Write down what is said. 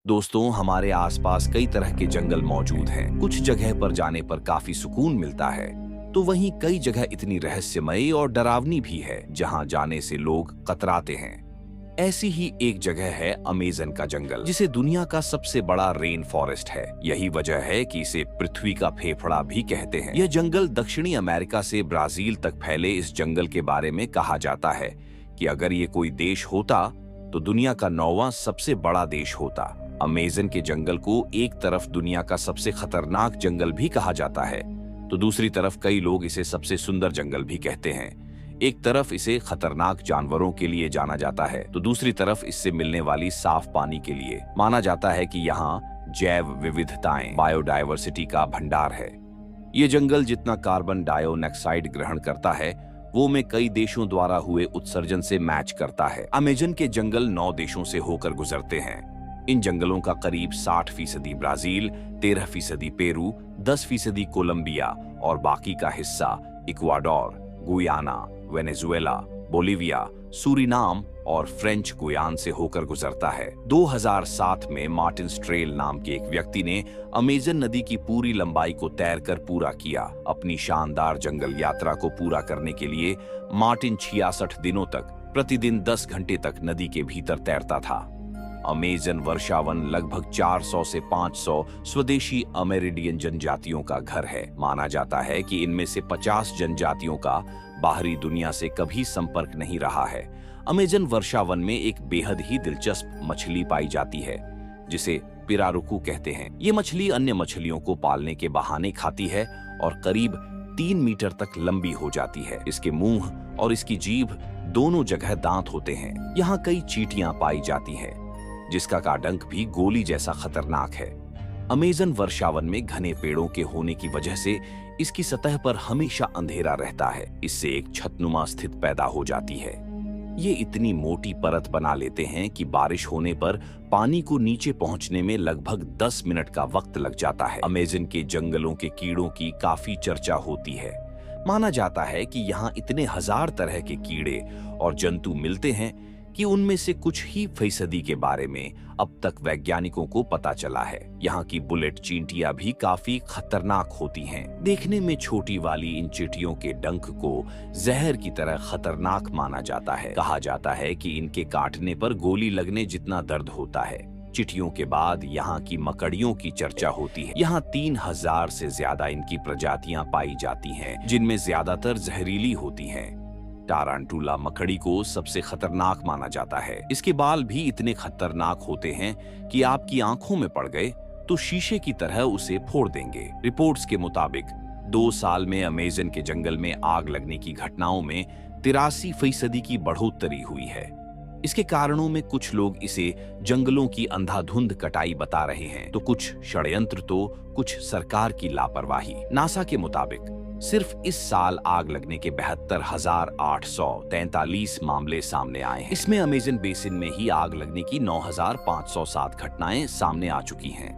दोस्तों, हमारे आसपास कई तरह के जंगल मौजूद हैं। कुछ जगह पर जाने पर काफी सुकून मिलता है, तो वहीं कई जगह इतनी रहस्यमयी और डरावनी भी है जहां जाने से लोग कतराते हैं। ऐसी ही एक जगह है अमेज़न का जंगल, जिसे दुनिया का सबसे बड़ा रेन फॉरेस्ट है। यही वजह है कि इसे पृथ्वी का फेफड़ा भी कहते हैं। यह जंगल दक्षिणी अमेरिका से ब्राजील तक फैले इस जंगल के बारे में कहा जाता है कि अगर ये कोई देश होता तो दुनिया का 9वां सबसे बड़ा देश होता। अमेज़न के जंगल को एक तरफ दुनिया का सबसे खतरनाक जंगल भी कहा जाता है, तो दूसरी तरफ कई लोग इसे सबसे सुंदर जंगल भी कहते हैं। एक तरफ इसे खतरनाक जानवरों के लिए जाना जाता है, तो दूसरी तरफ इससे मिलने वाली साफ पानी के लिए। माना जाता है कि यहाँ जैव विविधताएं, बायोडायवर्सिटी का भंडार है। ये जंगल जितना कार्बन डाइऑक्साइड ग्रहण करता है, वो में कई देशों द्वारा हुए उत्सर्जन से मैच करता है। अमेज़न के जंगल 9 देशों से होकर गुजरते हैं। इन जंगलों का करीब 60% ब्राजील, 13% पेरू, 10% कोलंबिया और बाकी का हिस्सा Ecuador, Guyana, Venezuela, Bolivia, Suriname और फ्रेंच गुयान से होकर गुजरता है। 2007 में मार्टिन स्ट्रेल नाम के एक व्यक्ति ने अमेज़न नदी की पूरी लंबाई को तैरकर पूरा किया। अपनी शानदार जंगल यात्रा को पूरा करने के लिए मार्टिन 66 दिनों तक प्रतिदिन 10 घंटे तक नदी के भीतर तैरता था। अमेज़न वर्षावन लगभग 400 से 500 स्वदेशी अमेरिडियन जनजातियों का घर है। माना जाता है कि इनमें से 50 जनजातियों का बाहरी दुनिया से कभी संपर्क नहीं रहा है। अमेज़न वर्षावन में एक बेहद ही दिलचस्प मछली पाई जाती है, जिसे पिरारुकू कहते हैं। ये मछली अन्य मछलियों को पालने के बहाने खाती है और करीब 3 मीटर तक लंबी हो जाती है। इसके मुंह और इसकी जीभ दोनों जगह दांत होते हैं। यहाँ कई चींटियां पाई जाती हैं, जिसका का डंक भी गोली जैसा खतरनाक है। अमेज़न वर्षावन में घने पेड़ों के होने की वजह से इसकी सतह पर हमेशा अंधेरा रहता है। इससे एक छतनुमा स्थिति पैदा हो जाती है। ये इतनी मोटी परत बना लेते हैं कि बारिश होने पर पानी को नीचे पहुंचने में लगभग 10 मिनट का वक्त लग जाता है। अमेज़न के जंगलों के कीड़ों की काफी चर्चा होती है। माना जाता है कि यहाँ इतने हजार तरह के कीड़े और जंतु मिलते हैं कि उनमें से कुछ ही फीसदी के बारे में अब तक वैज्ञानिकों को पता चला है। यहाँ की बुलेट चींटियां भी काफी खतरनाक होती हैं। देखने में छोटी वाली इन चींटियों के डंक को जहर की तरह खतरनाक माना जाता है। कहा जाता है कि इनके काटने पर गोली लगने जितना दर्द होता है। चींटियों के बाद यहाँ की मकड़ियों की चर्चा होती है। यहाँ 3000 से ज्यादा इनकी प्रजातियां पाई जाती हैं, जिनमें ज्यादातर जहरीली होती हैं। टारांटुला मकड़ी को सबसे खतरनाक माना जाता है। इसके बाल भी इतने खतरनाक होते हैं कि आपकी आंखों में पड़ गए तो शीशे की तरह उसे फोड़ देंगे। रिपोर्ट्स के मुताबिक 2 साल में अमेज़न के जंगल में आग लगने की घटनाओं में 83% की बढ़ोतरी हुई है। इसके कारणों में कुछ लोग इसे जंगलों की अंधाधुंध कटाई बता रहे हैं, तो कुछ षड्यंत्र, तो कुछ सरकार की लापरवाही। नासा के मुताबिक सिर्फ इस साल आग लगने के 72,843 मामले सामने आए हैं। इसमें अमेज़न बेसिन में ही आग लगने की 9,507 घटनाएं सामने आ चुकी हैं।